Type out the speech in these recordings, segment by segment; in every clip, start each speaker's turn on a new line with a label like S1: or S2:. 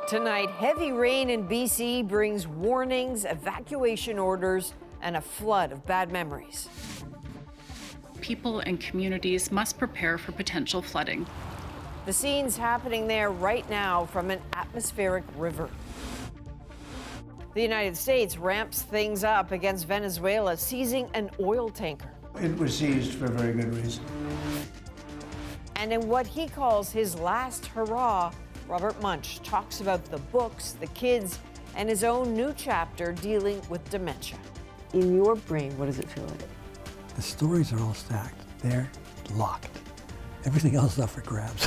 S1: Tonight, heavy rain in BC brings warnings, evacuation orders, and a flood of bad memories.
S2: People and communities must prepare for potential flooding.
S1: The scenes happening there right now from an atmospheric river. The United States ramps things up against Venezuela, seizing an oil tanker.
S3: It was seized for a very good reason.
S1: And in what he calls his last hurrah, Robert Munsch talks about the books, the kids, and his own new chapter dealing with dementia. In your brain, what does it feel like?
S4: The stories are all stacked. They're locked. Everything else is up for grabs.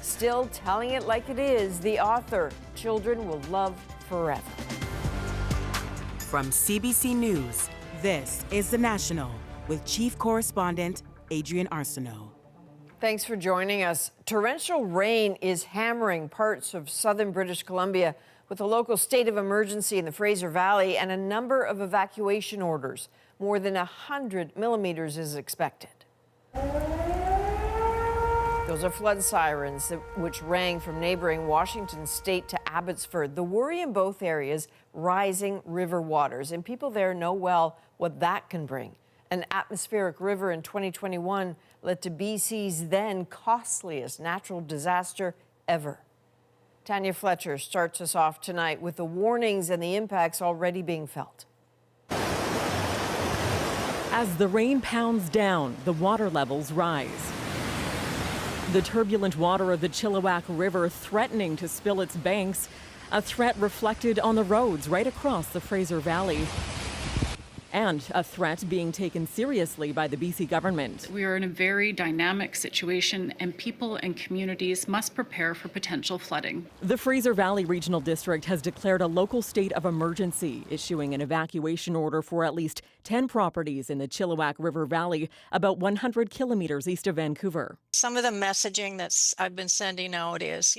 S1: Still telling it like it is, the author, Children Will Love Forever.
S5: From CBC News, this is The National with Chief Correspondent Adrienne Arsenault.
S1: Thanks for joining us. Torrential rain is hammering parts of southern British Columbia with a local state of emergency in the Fraser Valley and a number of evacuation orders. More than 100 millimeters is expected. Those are flood sirens which rang from neighboring Washington state to Abbotsford. The worry in both areas, rising river waters, and people there know well what that can bring. An atmospheric river in 2021 led to BC's then costliest natural disaster ever. Tanya Fletcher starts us off tonight with the warnings and the impacts already being felt.
S6: As the rain pounds down, the water levels rise. The turbulent water of the Chilliwack River threatening to spill its banks, a threat reflected on the roads right across the Fraser Valley. And a threat being taken seriously by the BC government.
S2: We are in a very dynamic situation, and people and communities must prepare for potential flooding.
S6: The Fraser Valley Regional District has declared a local state of emergency, issuing an evacuation order for at least 10 properties in the Chilliwack River Valley, about 100 kilometers east of Vancouver.
S7: Some of the messaging I've been sending out is,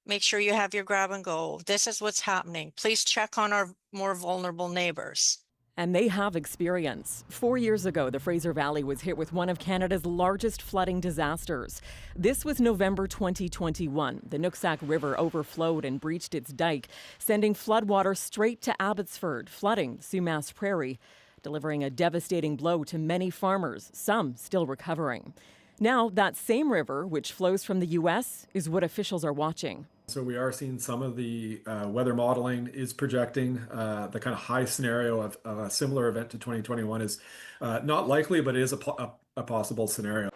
S7: make sure you have your grab and go. This is what's happening. Please check on our more vulnerable neighbors.
S6: And they have experience. 4 years ago, the Fraser Valley was hit with one of Canada's largest flooding disasters. This was November 2021. The Nooksack River overflowed and breached its dike, sending floodwater straight to Abbotsford, flooding Sumas Prairie, delivering a devastating blow to many farmers, some still recovering. Now, that same river, which flows from the U.S., is what officials are watching.
S8: So we are seeing some of the weather modeling is projecting the kind of high scenario of a similar event to 2021 is not likely, but it is a possible scenario.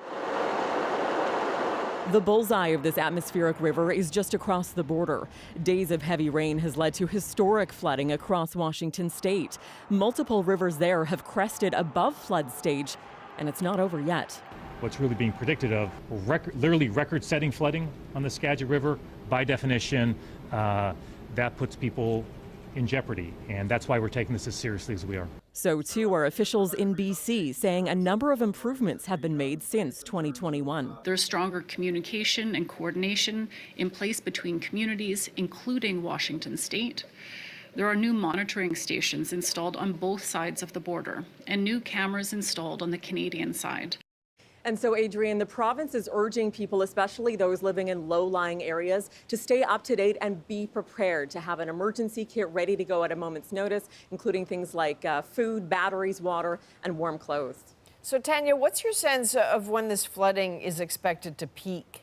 S6: The bullseye of this atmospheric river is just across the border. Days of heavy rain has led to historic flooding across Washington state. Multiple rivers there have crested above flood stage, and it's not over yet.
S9: What's really being predicted of literally record-setting flooding on the Skagit River. By definition, that puts people in jeopardy, and that's why we're taking this as seriously as we are.
S6: So too are officials in BC, saying a number of improvements have been made since 2021.
S2: There's stronger communication and coordination in place between communities, including Washington state. There are new monitoring stations installed on both sides of the border and new cameras installed on the Canadian side.
S6: And so, Adrienne, the province is urging people, especially those living in low-lying areas, to stay up to date and be prepared to have an emergency kit ready to go at a moment's notice, including things like food, batteries, water, and warm clothes.
S1: So, Tanya, what's your sense of when this flooding is expected to peak?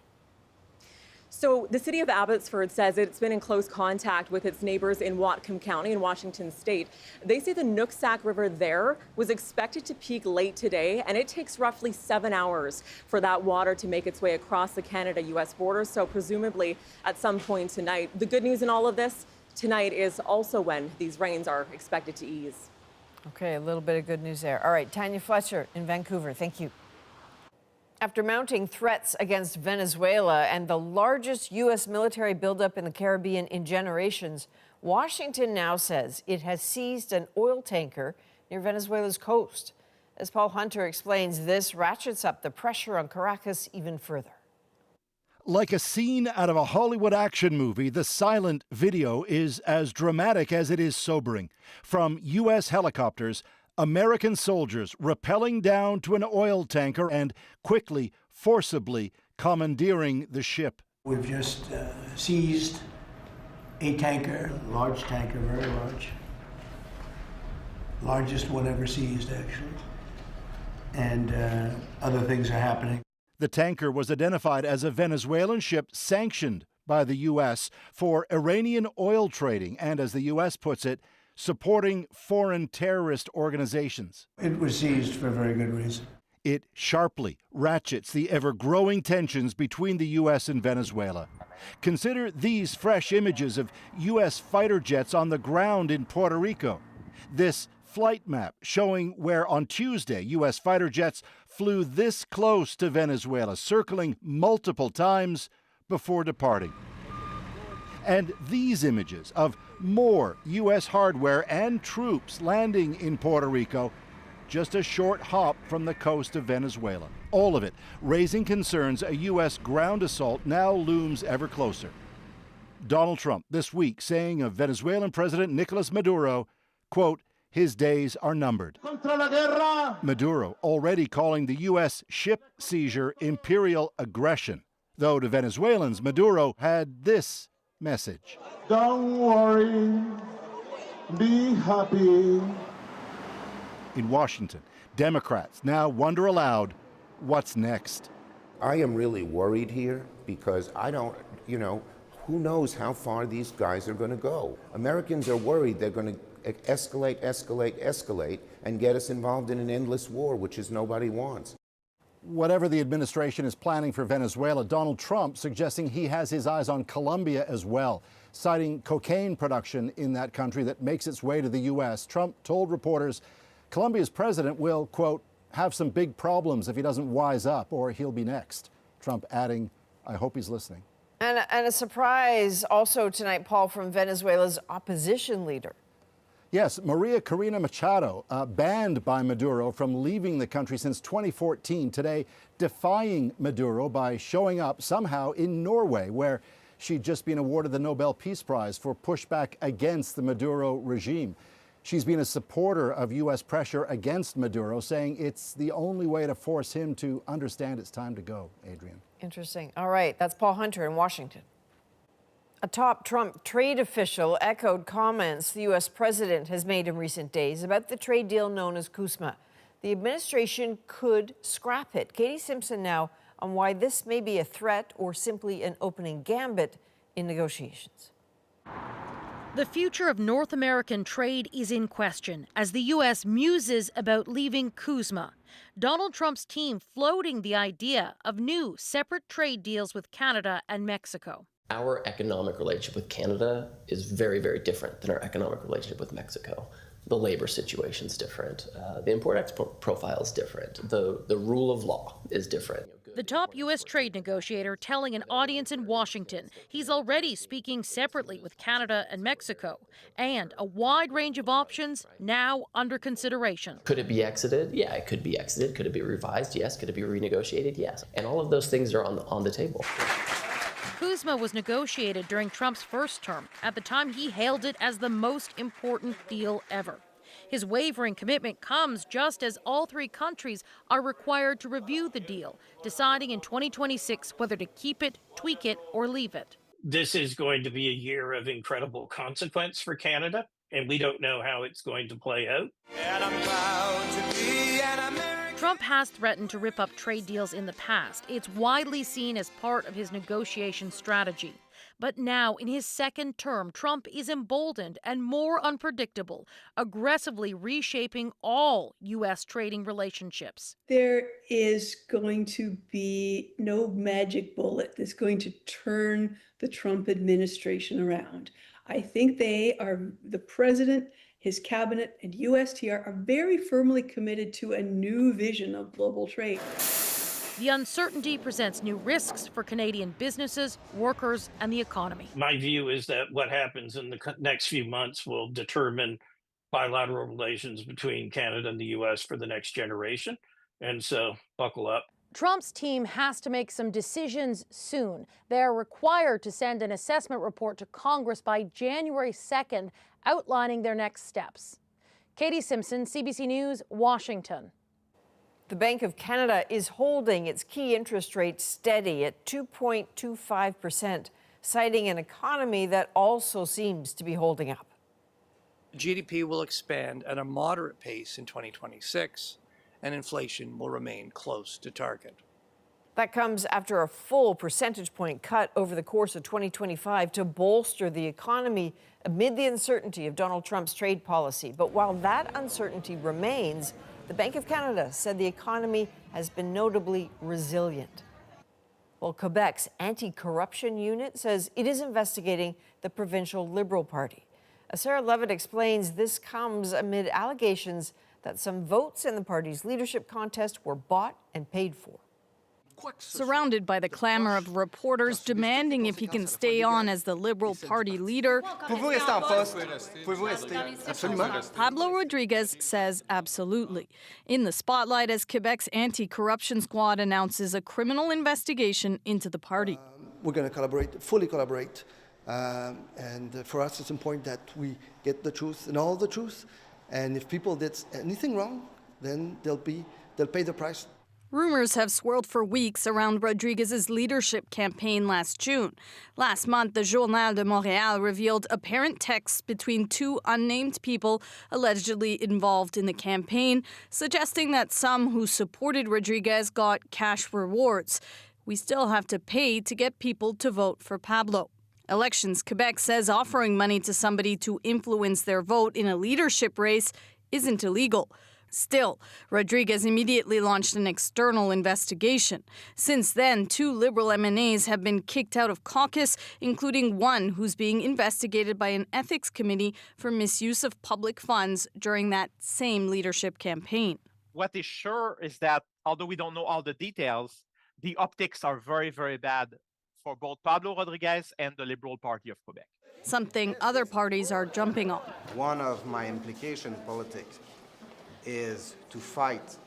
S6: So the city of Abbotsford says it's been in close contact with its neighbors in Whatcom County in Washington state. They say the Nooksack River there was expected to peak late today, and it takes roughly 7 hours for that water to make its way across the Canada-U.S. border. So presumably at some point tonight. The good news in all of this, tonight is also when these rains are expected to ease.
S1: Okay, a little bit of good news there. All right, Tanya Fletcher in Vancouver, thank you. After mounting threats against Venezuela and the largest U.S. military buildup in the Caribbean in generations, Washington now says it has seized an oil tanker near Venezuela's coast. As Paul Hunter explains, this ratchets up the pressure on Caracas even further.
S10: Like a scene out of a Hollywood action movie, the silent video is as dramatic as it is sobering. From U.S. helicopters, American soldiers rappelling down to an oil tanker and quickly, forcibly commandeering the ship.
S3: We've just seized A tanker, large tanker, very large. Largest one ever seized, actually. And other things are happening.
S10: The tanker was identified as a Venezuelan ship sanctioned by the U.S. for Iranian oil trading and, as the U.S. puts it, supporting foreign terrorist organizations.
S3: It was seized for a very good reason.
S10: It sharply ratchets the ever-growing tensions between the U.S. and Venezuela. Consider these fresh images of U.S. fighter jets on the ground in Puerto Rico. This flight map showing where on Tuesday U.S. fighter jets flew this close to Venezuela, circling multiple times before departing. And these images of more U.S. hardware and troops landing in Puerto Rico, just a short hop from the coast of Venezuela. All of it raising concerns a U.S. ground assault now looms ever closer. Donald Trump this week saying of Venezuelan President Nicolas Maduro, quote, his days are numbered. Maduro already calling the U.S. ship seizure imperial aggression, though to Venezuelans, Maduro had this message.
S11: Don't worry, be happy.
S10: In Washington, Democrats now wonder aloud, what's next?
S12: I am really worried here because I don't, who knows how far these guys are going to go. Americans are worried they're going to escalate, and get us involved in an endless war, which is nobody wants.
S10: Whatever the administration is planning for Venezuela, Donald Trump suggesting he has his eyes on Colombia as well, citing cocaine production in that country that makes its way to the U.S. Trump told reporters Colombia's president will, quote, have some big problems if he doesn't wise up or he'll be next. Trump adding, I hope he's listening.
S1: And a surprise also tonight, Paul, from Venezuela's opposition leader.
S10: Yes, Maria Corina Machado, banned by Maduro from leaving the country since 2014, today defying Maduro by showing up somehow in Norway, where she'd just been awarded the Nobel Peace Prize for pushback against the Maduro regime. She's been a supporter of U.S. pressure against Maduro, saying it's the only way to force him to understand it's time to go, Adrienne.
S1: Interesting. All right, that's Paul Hunter in Washington. A top Trump trade official echoed comments the U.S. president has made in recent days about the trade deal known as CUSMA. The administration could scrap it. Katie Simpson now on why this may be a threat or simply an opening gambit in negotiations.
S13: The future of North American trade is in question as the U.S. muses about leaving CUSMA. Donald Trump's team floating the idea of new separate trade deals with Canada and Mexico.
S14: Our economic relationship with Canada is very, very different than our economic relationship with Mexico. The labor situation's different. The import-export profile is different. The rule of law is different.
S13: The top U.S. trade negotiator telling an audience in Washington he's already speaking separately with Canada and Mexico, and a wide range of options now under consideration.
S14: Could it be exited? Yeah, it could be exited. Could it be revised? Yes. Could it be renegotiated? Yes. And all of those things are on the table.
S13: CUSMA was negotiated during Trump's first term. At the time, he hailed it as the most important deal ever. His wavering commitment comes just as all three countries are required to review the deal, deciding in 2026 whether to keep it, tweak it, or leave it.
S15: This is going to be a year of incredible consequence for Canada, and we don't know how it's going to play out. And I'm proud to be an American.
S13: Trump has threatened to rip up trade deals in the past. It's widely seen as part of his negotiation strategy. But now, in his second term, Trump is emboldened and more unpredictable, aggressively reshaping all U.S. trading relationships.
S16: There is going to be no magic bullet that's going to turn the Trump administration around. I think the president, his cabinet, and USTR are very firmly committed to a new vision of global trade.
S13: The uncertainty presents new risks for Canadian businesses, workers, and the economy.
S15: My view is that what happens in the next few months will determine bilateral relations between Canada and the U.S. for the next generation. And so buckle up.
S13: Trump's team has to make some decisions soon. They're required to send an assessment report to Congress by January 2nd, outlining their next steps. Katie Simpson, CBC News, Washington.
S1: The Bank of Canada is holding its key interest rate steady at 2.25%. citing an economy that also seems to be holding up.
S17: GDP will expand at a moderate pace in 2026, and inflation will remain close to target.
S1: That comes after a full percentage point cut over the course of 2025 to bolster the economy amid the uncertainty of Donald Trump's trade policy. But while that uncertainty remains, the Bank of Canada said the economy has been notably resilient. Well, Quebec's anti-corruption unit says it is investigating the provincial Liberal Party. Sarah Levitt explains this comes amid allegations that some votes in the party's leadership contest were bought and paid for.
S18: Surrounded by the clamor of reporters demanding if he can stay on as the Liberal Party leader, Pablo Rodriguez says absolutely. In the spotlight as Quebec's anti-corruption squad announces a criminal investigation into the party.
S19: We're going to collaborate, fully collaborate. And for us, it's important that we get the truth and all the truth. And if people did anything wrong, then they'll pay the price.
S18: Rumors have swirled for weeks around Rodriguez's leadership campaign last June. Last month, the Journal de Montréal revealed apparent texts between two unnamed people allegedly involved in the campaign, suggesting that some who supported Rodriguez got cash rewards. We still have to pay to get people to vote for Pablo. Elections Quebec says offering money to somebody to influence their vote in a leadership race isn't illegal. Still, Rodriguez immediately launched an external investigation. Since then, 2 Liberal MNAs have been kicked out of caucus, including one who's being investigated by an ethics committee for misuse of public funds during that same leadership campaign.
S20: What is sure is that, although we don't know all the details, the optics are very, very bad for both Pablo Rodriguez and the Liberal Party of Quebec.
S18: Something other parties are jumping on.
S21: One of my implications in politics is to fight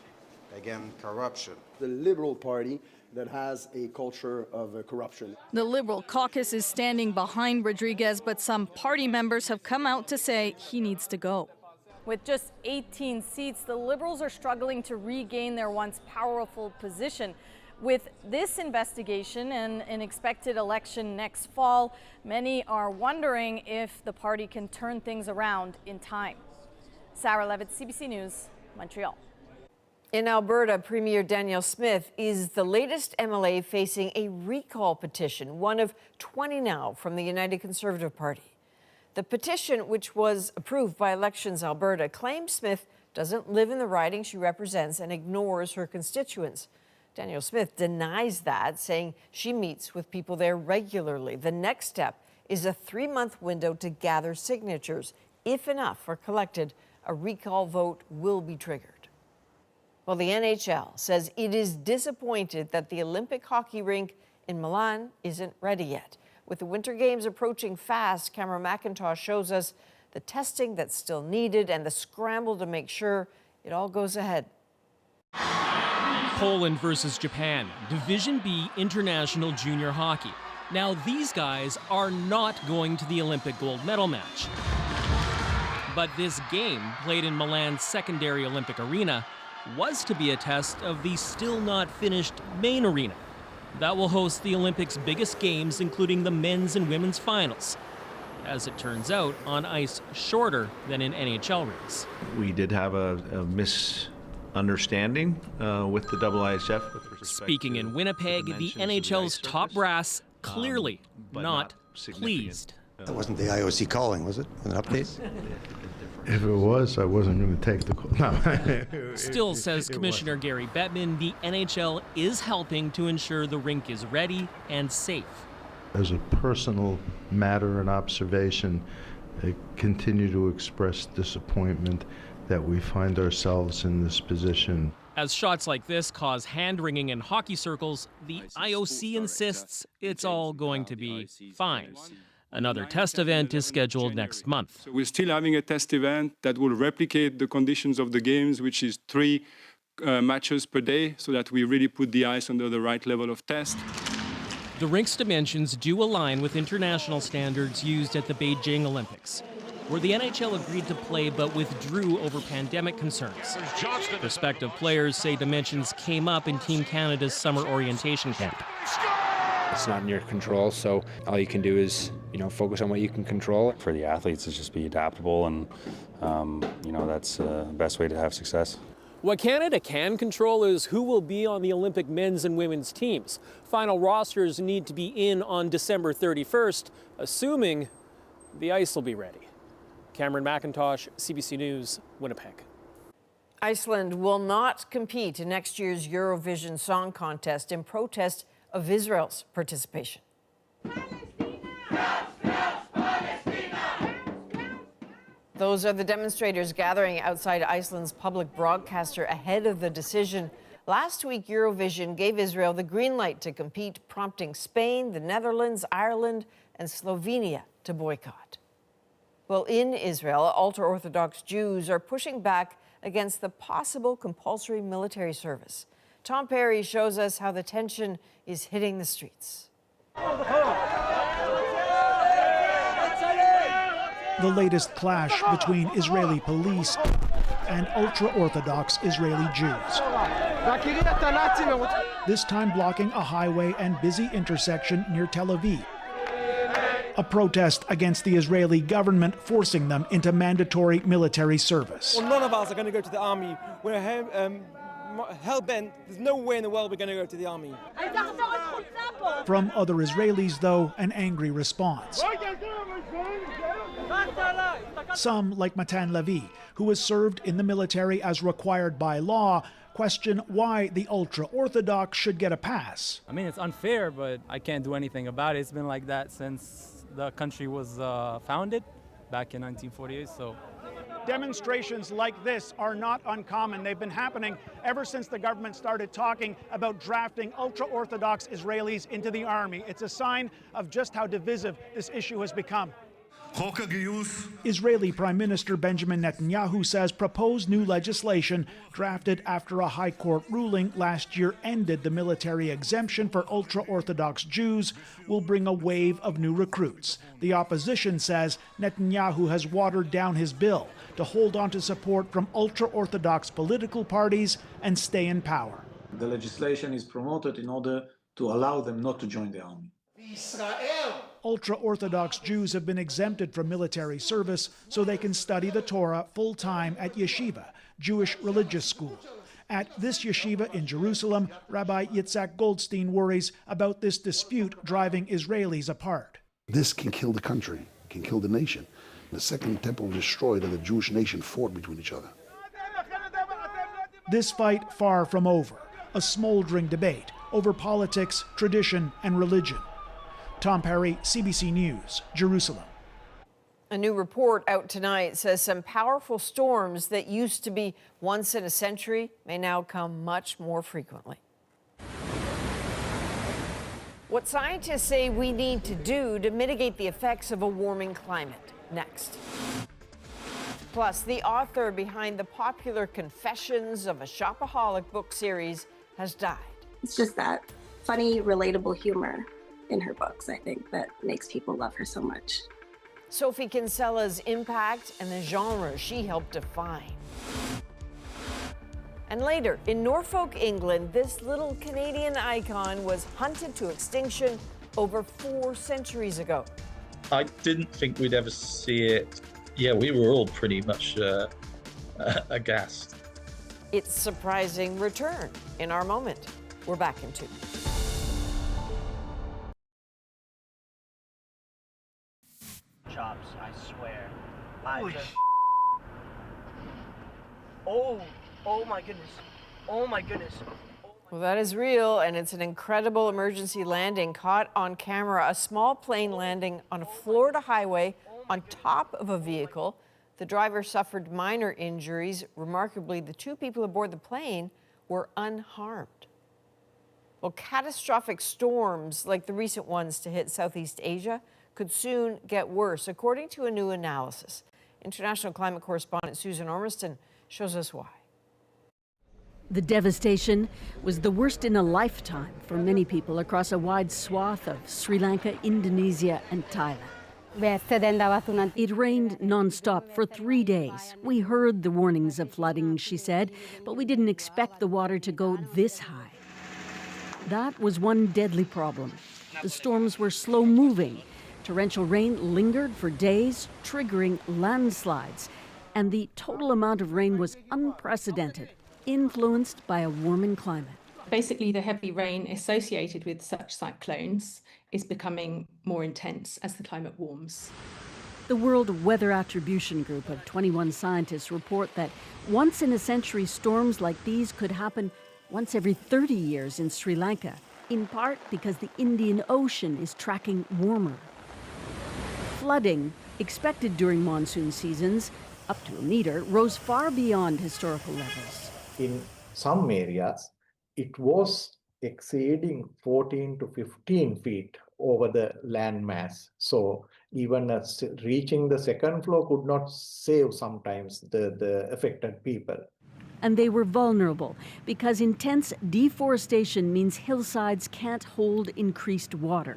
S21: against corruption.
S22: The Liberal Party that has a culture of corruption.
S18: The Liberal caucus is standing behind Rodriguez, but some party members have come out to say he needs to go. With just 18 seats, the Liberals are struggling to regain their once powerful position. With this investigation and an expected election next fall, many are wondering if the party can turn things around in time. Sarah Levitt, CBC News, Montreal.
S1: In Alberta, Premier Danielle Smith is the latest MLA facing a recall petition, one of 20 now from the United Conservative Party. The petition, which was approved by Elections Alberta, claims Smith doesn't live in the riding she represents and ignores her constituents. Danielle Smith denies that, saying she meets with people there regularly. The next step is a 3-month window to gather signatures. If enough are collected, a recall vote will be triggered. Well, the NHL says it is disappointed that the Olympic hockey rink in Milan isn't ready yet. With the Winter Games approaching fast, Cameron McIntosh shows us the testing that's still needed and the scramble to make sure it all goes ahead.
S23: Poland versus Japan, Division B International Junior Hockey. Now these guys are not going to the Olympic gold medal match. But this game, played in Milan's secondary Olympic arena, was to be a test of the still not finished main arena. That will host the Olympics' biggest games, including the men's and women's finals. As it turns out, on ice shorter than in NHL rinks.
S24: We did have a misunderstanding with the IIHF. With respect
S23: Speaking in Winnipeg, the NHL's top brass clearly not pleased.
S22: That wasn't the IOC calling, was it? An update?
S25: If it was, I wasn't going to take the call. No.
S23: Still, says Commissioner Gary Bettman, the NHL is helping to ensure the rink is ready and safe.
S25: As a personal matter and observation, I continue to express disappointment that we find ourselves in this position.
S23: As shots like this cause hand-wringing in hockey circles, the IOC insists it's all going to be fine. Another test event is scheduled next month.
S26: So we're still having a test event that will replicate the conditions of the games, which is 3 matches per day, so that we really put the ice under the right level of test.
S23: The rink's dimensions do align with international standards used at the Beijing Olympics, where the NHL agreed to play but withdrew over pandemic concerns. Prospective players say dimensions came up in Team Canada's summer orientation camp.
S2: It's not in your control, so all you can do is, focus on what you can control.
S4: For the athletes, it's just be adaptable, and that's the best way to have success.
S23: What Canada can control is who will be on the Olympic men's and women's teams. Final rosters need to be in on December 31st, assuming the ice will be ready. Cameron McIntosh, CBC News, Winnipeg.
S1: Iceland will not compete in next year's Eurovision Song Contest in protest of Israel's participation. Those are the demonstrators gathering outside Iceland's public broadcaster ahead of the decision. Last week, Eurovision gave Israel the green light to compete, prompting Spain, the Netherlands, Ireland, and Slovenia to boycott. Well, in Israel, ultra-Orthodox Jews are pushing back against the possible compulsory military service. Tom Perry shows us how the tension is hitting the streets.
S5: The latest clash between Israeli police and ultra-Orthodox Israeli Jews. This time blocking a highway and busy intersection near Tel Aviv. A protest against the Israeli government forcing them into mandatory military service.
S7: Well, none of us are going to go to the army. We're hell-bent. There's no way in the world we're going to go to the army.
S5: From other Israelis, though, an angry response. Some, like Matan Levi, who has served in the military as required by law, question why the ultra-Orthodox should get a pass.
S8: I mean, it's unfair, but I can't do anything about it. It's been like that since the country was founded back in 1948, so.
S5: Demonstrations like this are not uncommon. They've been happening ever since the government started talking about drafting ultra-Orthodox Israelis into the army. It's a sign of just how divisive this issue has become. Israeli Prime Minister Benjamin Netanyahu says proposed new legislation drafted after a high court ruling last year ended the military exemption for ultra-Orthodox Jews will bring a wave of new recruits. The opposition says Netanyahu has watered down his bill to hold on to support from ultra-Orthodox political parties and stay in power.
S9: The legislation is promoted in order to allow them not to join the army.
S5: Ultra-Orthodox Jews have been exempted from military service so they can study the Torah full-time at yeshiva, Jewish religious school. At this yeshiva in Jerusalem, Rabbi Yitzhak Goldstein worries about this dispute driving Israelis apart.
S27: This can kill the country, can kill the nation. The Second Temple destroyed and the Jewish nation fought between each other.
S5: This fight far from over, a smoldering debate over politics, tradition, and religion. Tom Perry, CBC News, Jerusalem.
S1: A new report out tonight says some powerful storms that used to be once in a century may now come much more frequently. What scientists say we need to do to mitigate the effects of a warming climate. Next. Plus, the author behind the popular Confessions of a Shopaholic book series has died.
S28: It's just that funny, relatable humor in her books, I think, that makes people love her so much.
S1: Sophie Kinsella's impact and the genre she helped define. And later, in Norfolk, England, this little Canadian icon was hunted to extinction over 4 centuries ago.
S29: I didn't think we'd ever see it. Yeah, we were all pretty much aghast.
S1: Its surprising return in our moment. We're back in 2.
S30: Chops, I swear. Oh my goodness. Oh my goodness.
S1: Well, that is real, and it's an incredible emergency landing caught on camera. A small plane landing on a Florida highway on top of a vehicle. The driver suffered minor injuries. Remarkably, the 2 people aboard the plane were unharmed. Well, catastrophic storms like the recent ones to hit Southeast Asia could soon get worse, according to a new analysis. International climate correspondent Susan Ormiston shows us why.
S31: The devastation was the worst in a lifetime for many people across a wide swath of Sri Lanka, Indonesia, and Thailand. It rained nonstop for 3 days. We heard the warnings of flooding, she said, but we didn't expect the water to go this high. That was one deadly problem. The storms were slow-moving. Torrential rain lingered for days, triggering landslides. And the total amount of rain was unprecedented, influenced by a warming climate.
S3: Basically, the heavy rain associated with such cyclones is becoming more intense as the climate warms.
S31: The World Weather Attribution Group of 21 scientists report that once-in-a-century storms like these could happen once every 30 years in Sri Lanka, in part because the Indian Ocean is tracking warmer. Flooding, expected during monsoon seasons, up to a meter, rose far beyond historical levels.
S6: In some areas, it was exceeding 14 to 15 feet over the land mass. So even reaching the second floor could not save sometimes the affected people.
S31: And they were vulnerable because intense deforestation means hillsides can't hold increased water.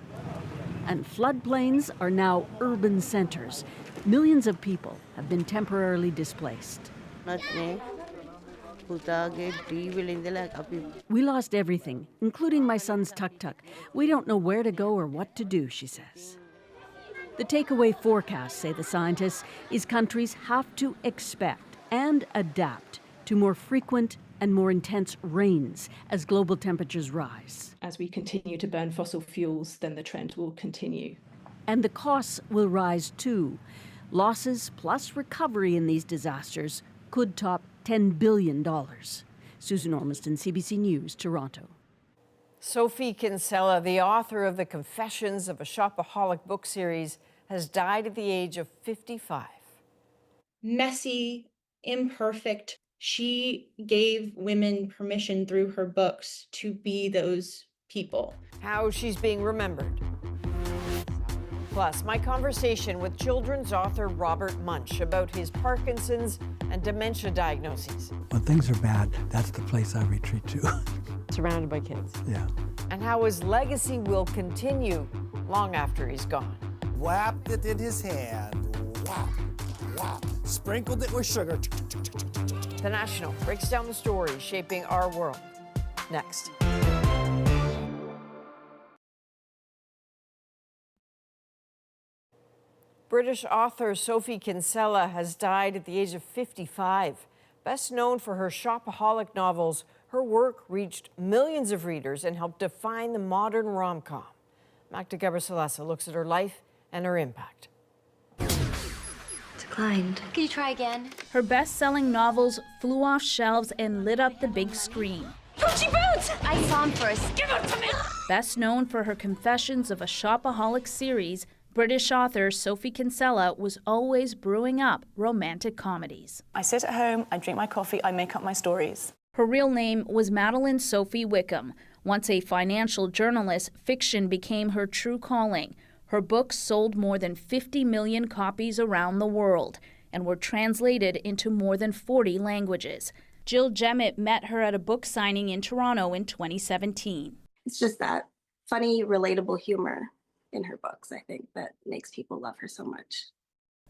S31: And floodplains are now urban centers. Millions of people have been temporarily displaced. We lost everything, including my son's tuk-tuk. We don't know where to go or what to do, she says. The takeaway forecasts, say the scientists, is countries have to expect and adapt to more frequent and more intense rains as global temperatures rise.
S3: As we continue to burn fossil fuels, then the trend will continue.
S31: And the costs will rise too. Losses plus recovery in these disasters could top $10 billion. Susan Ormiston, CBC News, Toronto.
S1: Sophie Kinsella, the author of the Confessions of a Shopaholic book series, has died at the age of 55.
S10: Messy, imperfect. She gave women permission through her books to be those people.
S1: How she's being remembered. Plus, my conversation with children's author Robert Munsch about his Parkinson's and dementia diagnoses.
S11: When things are bad, that's the place I retreat to.
S1: Surrounded by kids.
S11: Yeah.
S1: And how his legacy will continue long after he's gone.
S12: Whapped it in his hand. Whap, whap. Sprinkled it with sugar.
S1: The National breaks down the stories shaping our world. Next. British author Sophie Kinsella has died at the age of 55. Best known for her Shopaholic novels, her work reached millions of readers and helped define the modern rom-com. Magda Gabrisalasa looks at her life and her impact.
S13: Declined.
S14: Can you try again?
S13: Her best-selling novels flew off shelves and lit up the big screen.
S14: Poochie Boots! I saw him first. Give him to me!
S13: Best known for her Confessions of a Shopaholic series, British author Sophie Kinsella was always brewing up romantic comedies.
S15: I sit at home, I drink my coffee, I make up my stories.
S13: Her real name was Madeline Sophie Wickham. Once a financial journalist, fiction became her true calling. Her books sold more than 50 million copies around the world and were translated into more than 40 languages. Jill Jemmett met her at a book signing in Toronto in 2017.
S28: It's just that funny, relatable humor in her books, I think, that makes people love her so much.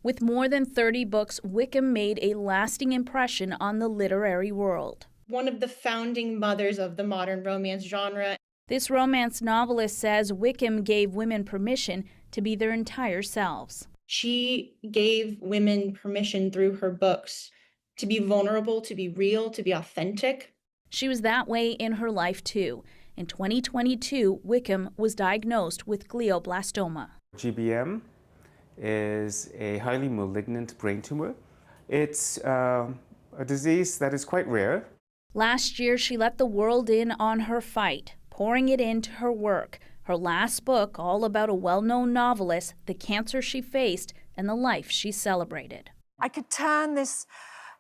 S13: With more than 30 books, Wickham made a lasting impression on the literary world.
S10: One of the founding mothers of the modern romance genre.
S13: This romance novelist says Wickham gave women permission to be their entire selves.
S10: She gave women permission through her books to be vulnerable, to be real, to be authentic.
S13: She was that way in her life too. In 2022, Wickham was diagnosed with glioblastoma.
S16: GBM is a highly malignant brain tumor. It's a disease that is quite rare.
S13: Last year, she let the world in on her fight, pouring it into her work. Her last book, all about a well-known novelist, the cancer she faced, and the life she celebrated.
S17: I could turn this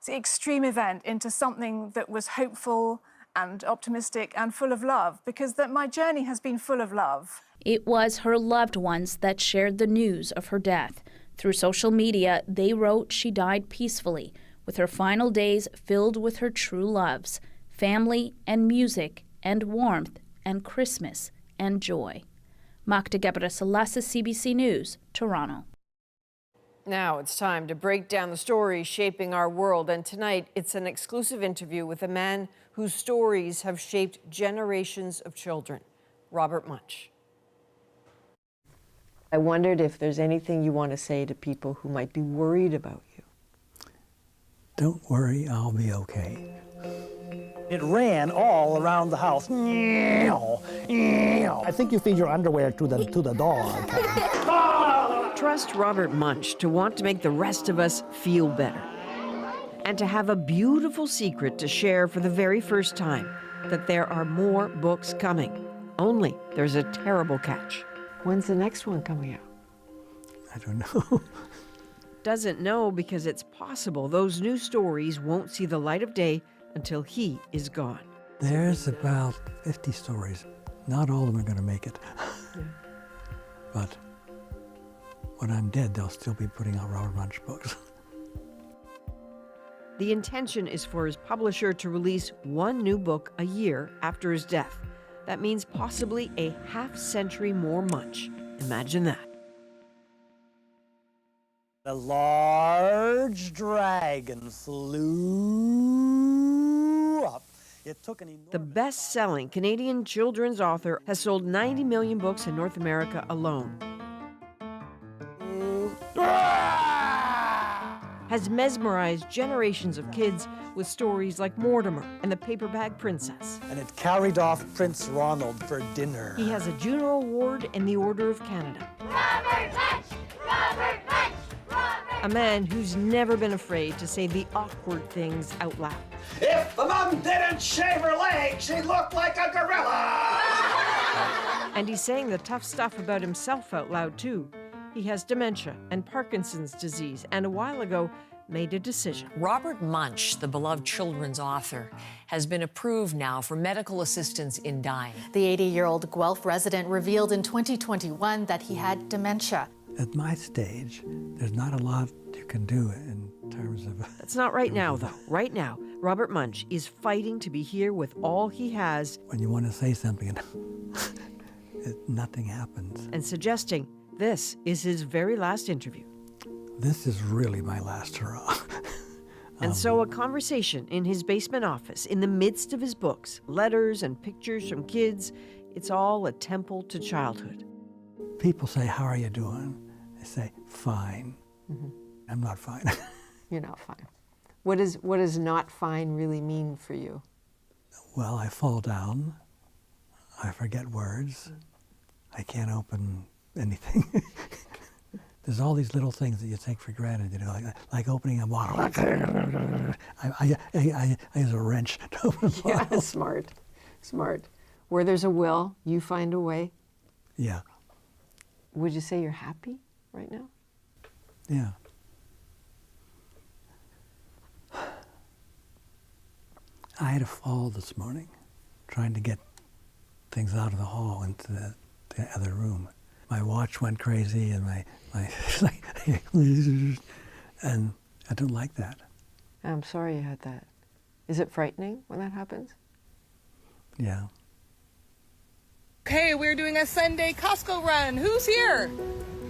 S17: extreme event into something that was hopeful and optimistic and full of love, because my journey has been full of love.
S13: It was her loved ones that shared the news of her death. Through social media, they wrote she died peacefully, with her final days filled with her true loves, family and music and warmth and Christmas and joy. Magda Gabrisalasa, CBC News, Toronto.
S1: Now it's time to break down the stories shaping our world, and tonight it's an exclusive interview with a man whose stories have shaped generations of children, Robert Munsch. I wondered if there's anything you want to say to people who might be worried about you.
S11: Don't worry, I'll be okay.
S12: It ran all around the house. I think you feed your underwear to the dog.
S1: Trust Robert Munsch to want to make the rest of us feel better. And to have a beautiful secret to share for the very first time, that there are more books coming. Only there's a terrible catch. When's the next one coming out?
S11: I don't know.
S1: Doesn't know because it's possible those new stories won't see the light of day until he is gone.
S11: There's about 50 stories. Not all of them are going to make it.
S1: Yeah.
S11: But when I'm dead, they'll still be putting out Robert Munsch books.
S1: The intention is for his publisher to release one new book a year after his death. That means possibly a half-century more Munsch. Imagine that.
S12: A large dragon flew up. It took an enormous...
S1: The best-selling Canadian children's author has sold 90 million books in North America alone. Has mesmerized generations of kids with stories like Mortimer and the Paper Bag Princess.
S12: And it carried off Prince Ronald for dinner.
S1: He has a Juno Award and the Order of Canada.
S14: Robert Munsch! Robert Munsch! Robert!
S1: A man who's never been afraid to say the awkward things out loud.
S12: If the mom didn't shave her legs, she'd look like a gorilla!
S1: And he's saying the tough stuff about himself out loud, too. He has dementia and Parkinson's disease, and a while ago made a decision.
S2: Robert Munsch, the beloved children's author, has been approved now for medical assistance in dying.
S4: The 80-year-old Guelph resident revealed in 2021 that he had dementia.
S11: At my stage, there's not a lot you can do in terms of...
S1: That's not right now, though. Right now, Robert Munsch is fighting to be here with all he has.
S11: When you want to say something, nothing happens.
S1: And suggesting this is his very last interview.
S11: This is really my last hurrah.
S1: And so a conversation in his basement office, in the midst of his books, letters and pictures from kids. It's all a temple to childhood.
S11: People say, "How are you doing?" I say, "Fine."
S1: Mm-hmm.
S11: I'm not fine.
S1: You're not fine. What does not fine really mean for you?
S11: Well, I fall down. I forget words. I can't open anything. There's all these little things that you take for granted, you know, like opening a bottle. I use a wrench to open a bottle.
S1: Yeah, smart. Where there's a will, you find a way.
S11: Yeah.
S1: Would you say you're happy right now?
S11: Yeah. I had a fall this morning, trying to get things out of the hall into the other room. My watch went crazy, and my and I don't like that.
S1: I'm sorry you had that. Is it frightening when that happens?
S11: Yeah.
S18: Okay, we're doing a Sunday Costco run. Who's here?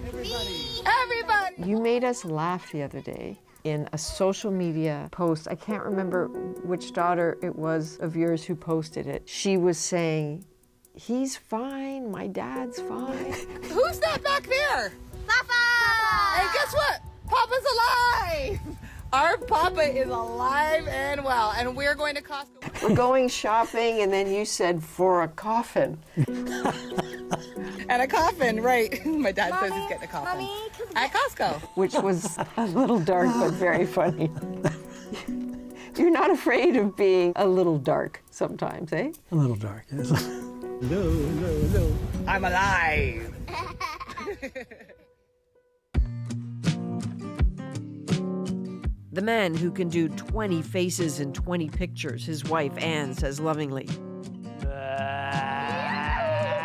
S18: Everybody. Everybody.
S1: You made us laugh the other day in a social media post. I can't remember which daughter it was of yours who posted it. She was saying, "He's fine, my dad's fine."
S18: Who's that back there?
S14: Papa!
S18: And guess what? Papa's alive! Our Papa is alive and well, and we're going to Costco.
S1: We're going shopping, and then you said, "For a coffin."
S18: And a coffin, right. My dad says he's getting a coffin.
S14: Mommy,
S18: at Costco.
S1: Which was a little dark, but very funny. You're not afraid of being a little dark sometimes, eh?
S11: A little dark, yes.
S18: No. I'm alive.
S1: The man who can do 20 faces in 20 pictures, his wife Anne says lovingly.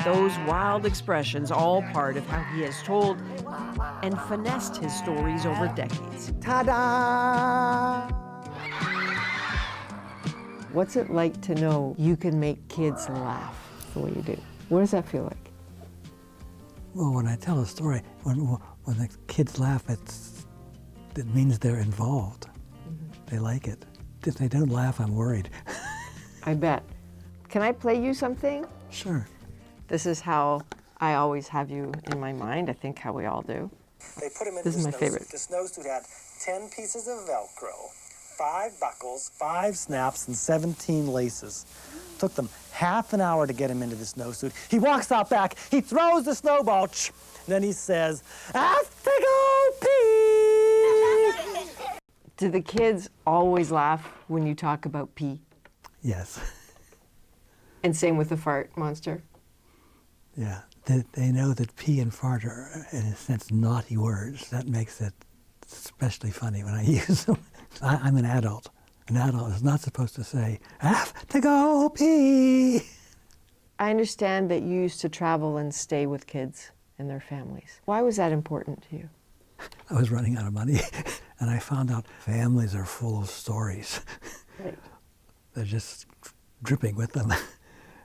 S1: Those wild expressions, all part of how he has told and finessed his stories over decades.
S12: Ta-da!
S1: What's it like to know you can make kids laugh the way you do? What does that feel like?
S11: Well, when I tell a story, when the kids laugh, it means they're involved. Mm-hmm. They like it. If they don't laugh, I'm worried.
S1: I bet. Can I play you something?
S11: Sure.
S1: This is how I always have you in my mind, I think how we all do.
S12: They put him in
S1: This is my favorite.
S12: The snowsuit had 10 pieces of Velcro, 5 buckles, 5 snaps, and 17 laces. Took them half an hour to get him into the snowsuit. He walks out back, he throws the snowball, then he says, "I have to go pee."
S1: Do the kids always laugh when you talk about pee?
S11: Yes.
S1: And same with the fart monster?
S11: Yeah. They know that pee and fart are, in a sense, naughty words. That makes it especially funny when I use them. I'm an adult. An adult is not supposed to say, "I have to go pee."
S1: I understand that you used to travel and stay with kids and their families. Why was that important to you?
S11: I was running out of money, and I found out families are full of stories.
S1: Right.
S11: They're just dripping with them.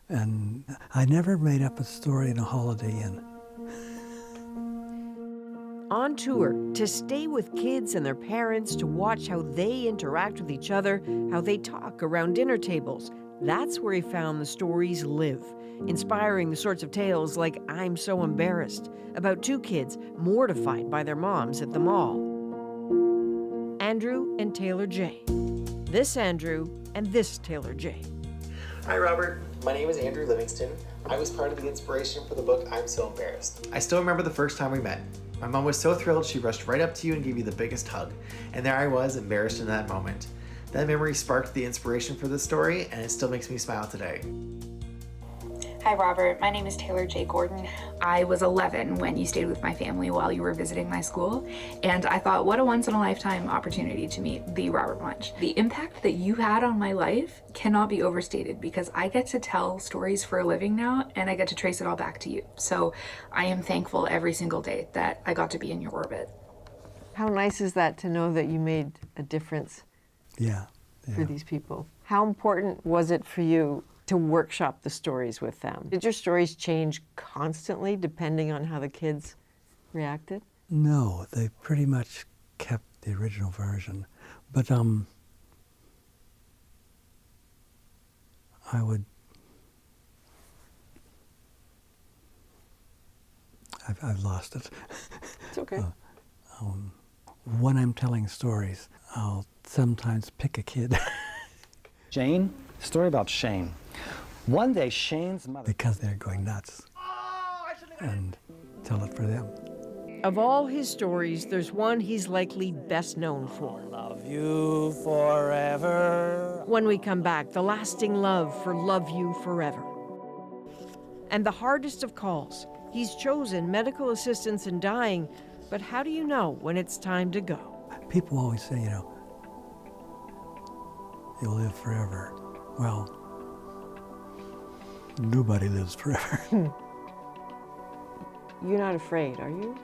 S11: And I never made up a story in a Holiday Inn.
S1: On tour, to stay with kids and their parents, to watch how they interact with each other, how they talk around dinner tables. That's where he found the stories live, inspiring the sorts of tales like I'm So Embarrassed, about 2 kids mortified by their moms at the mall. Andrew and Taylor J. This Andrew and this Taylor J.
S7: Hi, Robert. My name is Andrew Livingston. I was part of the inspiration for the book I'm So Embarrassed. I still remember the first time we met. My mom was so thrilled she rushed right up to you and gave you the biggest hug. And there I was, embarrassed in that moment. That memory sparked the inspiration for this story, and it still makes me smile today.
S8: Hi, Robert. My name is Taylor J. Gordon. I was 11 when you stayed with my family while you were visiting my school, and I thought, what a once-in-a-lifetime opportunity to meet the Robert Munsch. The impact that you had on my life cannot be overstated because I get to tell stories for a living now, and I get to trace it all back to you. So I am thankful every single day that I got to be in your orbit.
S1: How nice is that to know that you made a difference for these people? How important was it for you to workshop the stories with them? Did your stories change constantly depending on how the kids reacted?
S11: No, they pretty much kept the original version. But I've lost it.
S1: It's okay.
S11: When I'm telling stories, I'll sometimes pick a kid.
S12: Jane, story about Shane. One day, Shane's mother...
S11: Because they're going nuts. And tell it for them.
S1: Of all his stories, there's one he's likely best known for.
S12: Love you forever.
S1: When we come back, the lasting love for Love You Forever. And the hardest of calls. He's chosen medical assistance in dying, but how do you know when it's time to go?
S11: People always say, you'll live forever. Well, nobody lives forever.
S1: You're not afraid, are you?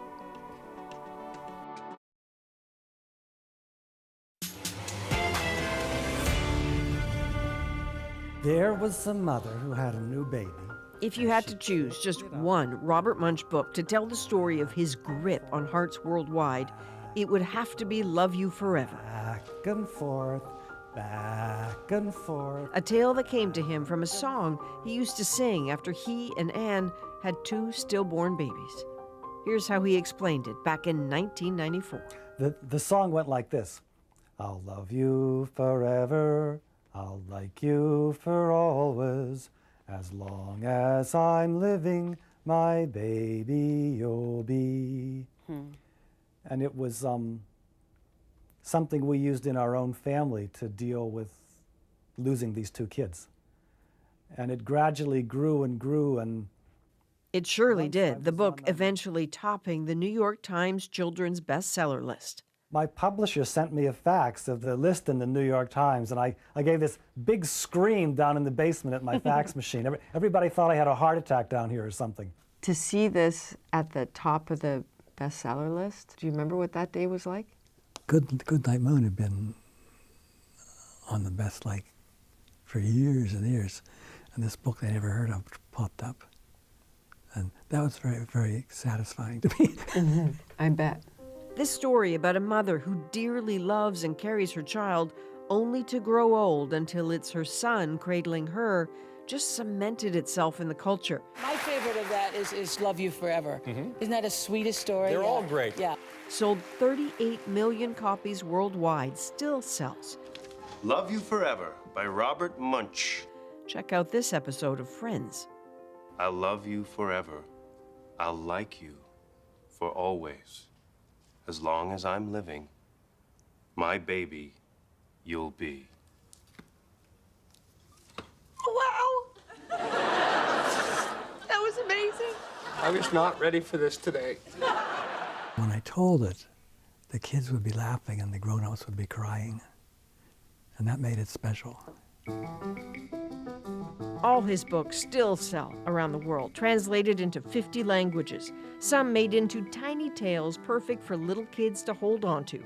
S12: There was a mother who had a new baby.
S1: If you had to choose just one Robert Munsch book to tell the story of his grip on hearts worldwide, it would have to be Love You Forever.
S12: Back and forth, back and forth.
S1: A tale that came to him from a song he used to sing after he and Anne had 2 stillborn babies. Here's how he explained it back in 1994.
S12: The song went like this. I'll love you forever, I'll like you for always, as long as I'm living, my baby you'll be. And it was something we used in our own family to deal with losing these 2 kids. And it gradually grew and grew, and
S1: it surely did, the book eventually topping the New York Times children's bestseller list.
S12: My publisher sent me a fax of the list in the New York Times, and I gave this big scream down in the basement at my fax machine. Everybody thought I had a heart attack down here or something.
S1: To see this at the top of the bestseller list, do you remember what that day was like?
S11: Good Night Moon had been on the best for years and years, and this book they never heard of popped up. And that was very, very satisfying to me.
S1: I bet. This story about a mother who dearly loves and carries her child only to grow old until it's her son cradling her just cemented itself in the culture.
S5: My favorite of that is Love You Forever. Isn't that a sweetest story?
S9: They're all great.
S5: Yeah.
S1: Sold 38 million copies worldwide, still sells.
S19: Love You Forever by Robert Munsch.
S1: Check out this episode of Friends.
S19: I'll love you forever. I'll like you for always. As long as I'm living, my baby you'll be.
S18: Wow! That was amazing.
S9: I was not ready for this today.
S11: When I told it, the kids would be laughing and the grown-ups would be crying. And that made it special.
S1: All his books still sell around the world, translated into 50 languages, some made into tiny tales perfect for little kids to hold on to.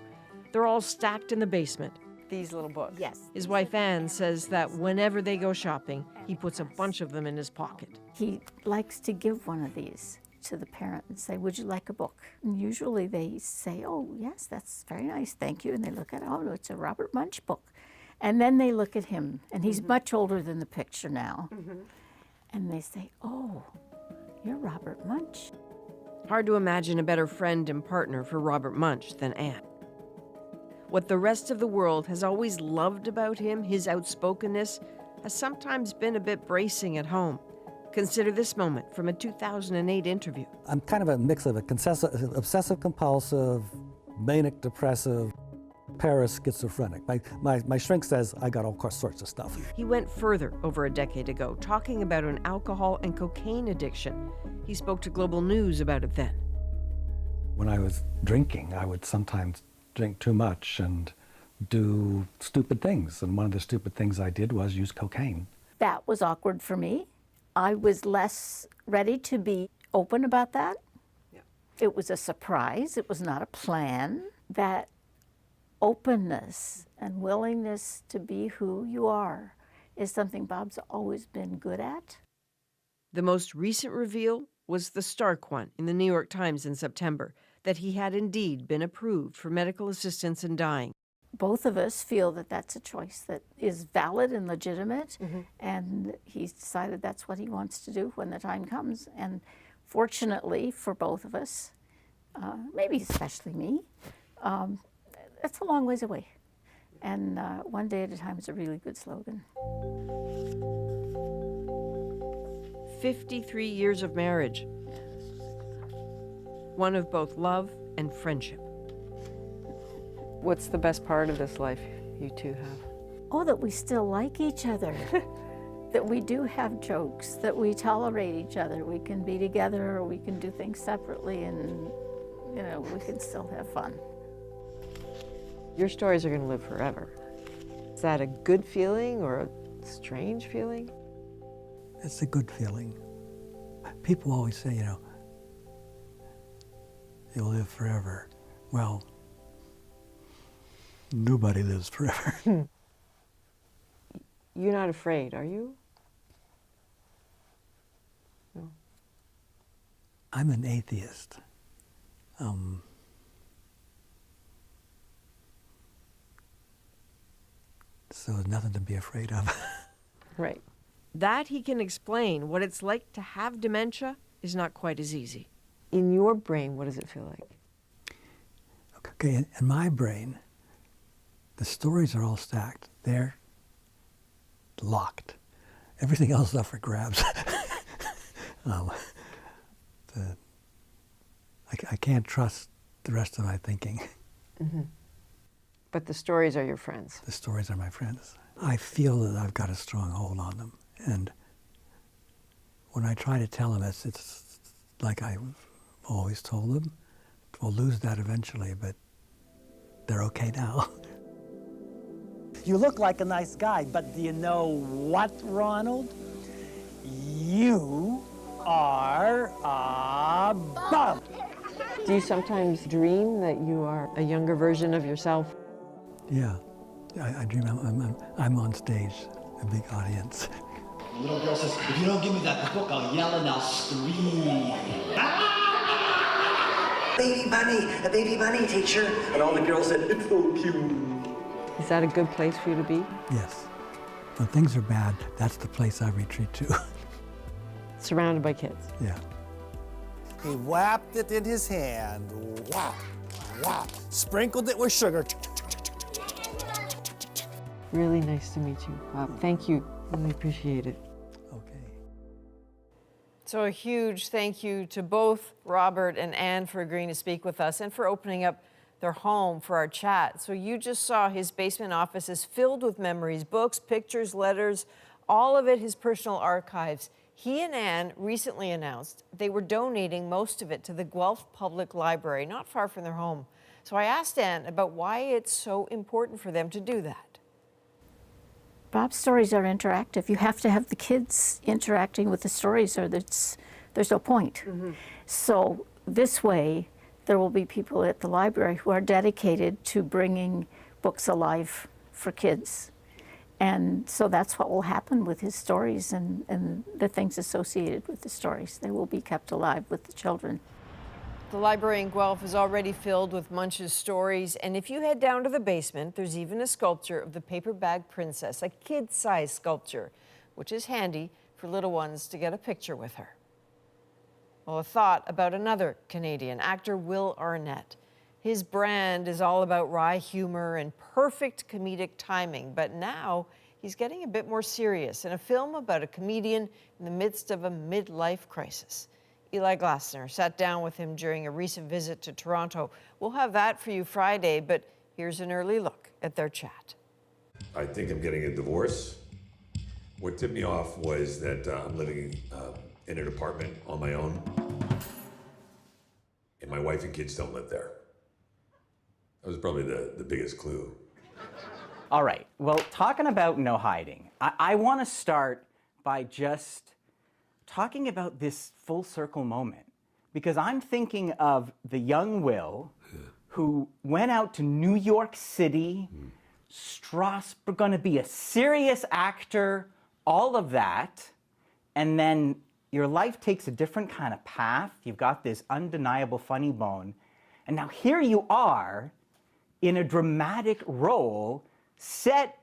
S1: They're all stacked in the basement.
S20: These little books?
S1: Yes. His wife Anne says that whenever they go shopping, he puts a bunch of them in his pocket.
S20: He likes to give one of these to the parent and say, would you like a book? And usually they say, oh, yes, that's very nice, thank you. And they look at it, oh, no, it's a Robert Munsch book. And then they look at him, and he's much older than the picture now. And they say, oh, you're Robert Munsch.
S1: Hard to imagine a better friend and partner for Robert Munsch than Anne. What the rest of the world has always loved about him, his outspokenness, has sometimes been a bit bracing at home. Consider this moment from a 2008 interview.
S12: I'm kind of a mix of obsessive-compulsive, manic-depressive, para-schizophrenic. My shrink says I got all sorts of stuff.
S1: He went further over a decade ago, talking about an alcohol and cocaine addiction. He spoke to Global News about it then.
S12: When I was drinking, I would sometimes drink too much and do stupid things. And one of the stupid things I did was use cocaine.
S20: That was awkward for me. I was less ready to be open about that. Yeah. It was a surprise. It was not a plan. That openness and willingness to be who you are is something Bob's always been good at.
S1: The most recent reveal was the stark one in the New York Times in September, that he had indeed been approved for medical assistance in dying.
S20: Both of us feel that that's a choice that is valid and legitimate, and he's decided that's what he wants to do when the time comes. And fortunately for both of us, maybe especially me, that's a long ways away. And one day at a time is a really good slogan.
S1: 53 years of marriage. One of both love and friendship.
S21: What's the best part of this life you two have?
S20: Oh, that we still like each other. That we do have jokes, that we tolerate each other. We can be together or we can do things separately, and you know, we can still have fun.
S21: Your stories are going to live forever. Is that a good feeling or a strange feeling?
S11: It's a good feeling. People always say, you know, you'll live forever. Well, nobody lives forever.
S21: You're not afraid, are you? No.
S11: I'm an atheist. So there's nothing to be afraid of.
S1: Right. That he can explain. What it's like to have dementia is not quite as easy.
S21: In your brain, what does it feel like?
S11: Okay, in my brain, the stories are all stacked. They're locked. Everything else is up for grabs. I can't trust the rest of my thinking.
S21: But the stories are your friends.
S11: The stories are my friends. I feel that I've got a strong hold on them. And when I try to tell them, it's like I've always told them. We'll lose that eventually, but they're okay now.
S19: You look like a nice guy, but do you know what, Ronald? You are a bum.
S21: Do you sometimes dream that you are a younger version of yourself?
S11: Yeah, I dream I'm on stage, a big audience.
S19: The little girl says, if you don't give me that book, I'll yell and I'll scream. Baby bunny, teacher. And all the girls said, it's so cute.
S21: Is that a good place for you to be?
S11: Yes. When things are bad, that's the place I retreat to.
S21: Surrounded by kids.
S11: Yeah.
S3: He whapped it in his hand. Whap, whap. Sprinkled it with sugar.
S21: Really nice to meet you, Bob. Thank you. Really appreciate it.
S1: So a huge thank you to both Robert and Anne for agreeing to speak with us and for opening up their home for our chat. So you just saw his basement office is filled with memories, books, pictures, letters, all of it his personal archives. He and Anne recently announced they were donating most of it to the Guelph Public Library, not far from their home. So I asked Anne about why it's so important for them to do that.
S20: Bob's stories are interactive. You have to have the kids interacting with the stories or there's no point. So this way, there will be people at the library who are dedicated to bringing books alive for kids. And so that's what will happen with his stories and the things associated with the stories. They will be kept alive with the children.
S1: The library in Guelph is already filled with Munsch's stories, and if you head down to the basement, there's even a sculpture of the paper bag princess, a kid-sized sculpture, which is handy for little ones to get a picture with her. Well, a thought about another Canadian, actor Will Arnett. His brand is all about wry humor and perfect comedic timing, but now he's getting a bit more serious in a film about a comedian in the midst of a midlife crisis. Eli Glasner sat down with him during a recent visit to Toronto. We'll have that for you Friday, but here's an early look at their chat.
S6: I think I'm getting a divorce. What tipped me off was that I'm living in an apartment on my own, and my wife and kids don't live there. That was probably the biggest clue.
S22: All right, well, talking about no hiding, I want to start by just talking about this full circle moment, because I'm thinking of the young Will who went out to New York City, Strasbourg, going to be a serious actor, all of that, and then your life takes a different kind of path. You've got this undeniable funny bone, and now here you are in a dramatic role set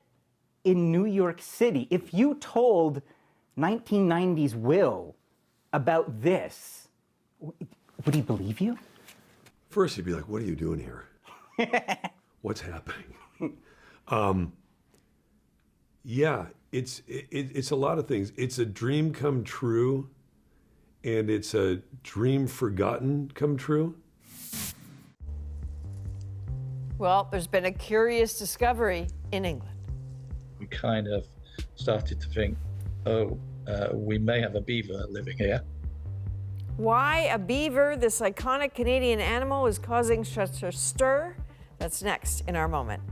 S22: in New York City. If you told 1990s Will about this, would he believe you?
S6: First, he'd be like, what are you doing here? What's happening? Yeah, it's a lot of things. It's a dream come true, and it's a dream forgotten come true.
S1: Well, there's been a curious discovery in England.
S23: We kind of started to think, we may have a beaver living here.
S1: Why a beaver, this iconic Canadian animal, is causing such a stir? That's next in our moment.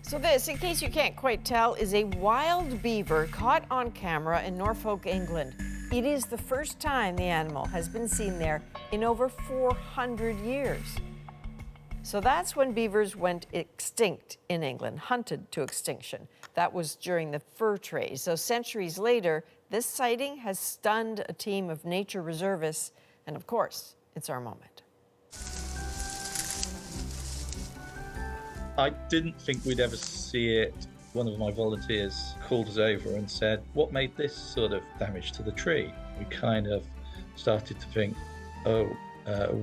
S1: So this, in case you can't quite tell, is a wild beaver caught on camera in Norfolk, England. It is the first time the animal has been seen there in over 400 years. So that's when beavers went extinct in England, hunted to extinction. That was during the fur trade. So centuries later, this sighting has stunned a team of nature reservists, and of course, it's our moment.
S23: I didn't think we'd ever see it. One of my volunteers called us over and said, what made this sort of damage to the tree? We kind of started to think,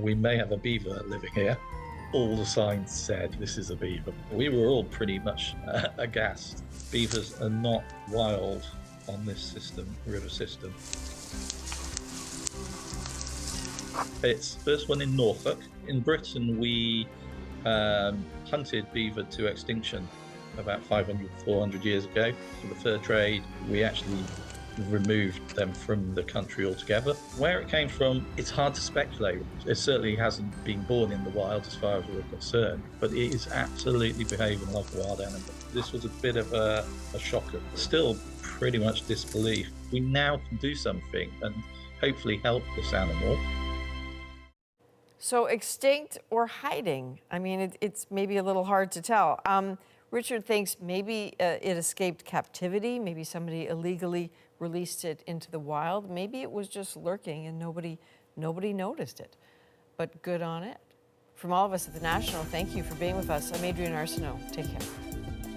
S23: we may have a beaver living here. All the signs said this is a beaver. We were all pretty much aghast. Beavers are not wild on this system, river system. It's the first one in Norfolk. In Britain, we hunted beaver to extinction about 500, 400 years ago. For the fur trade, we actually removed them from the country altogether. Where it came from, it's hard to speculate. It certainly hasn't been born in the wild as far as we're concerned, but it is absolutely behaving like a wild animal. This was a bit of a shocker. Still pretty much disbelief. We now can do something and hopefully help this animal.
S1: So extinct or hiding? I mean, it's maybe a little hard to tell. Richard thinks maybe it escaped captivity. Maybe somebody illegally released it into the wild. Maybe it was just lurking and nobody noticed it. But good on it. From all of us at The National, thank you for being with us. I'm Adrienne Arsenault. Take care.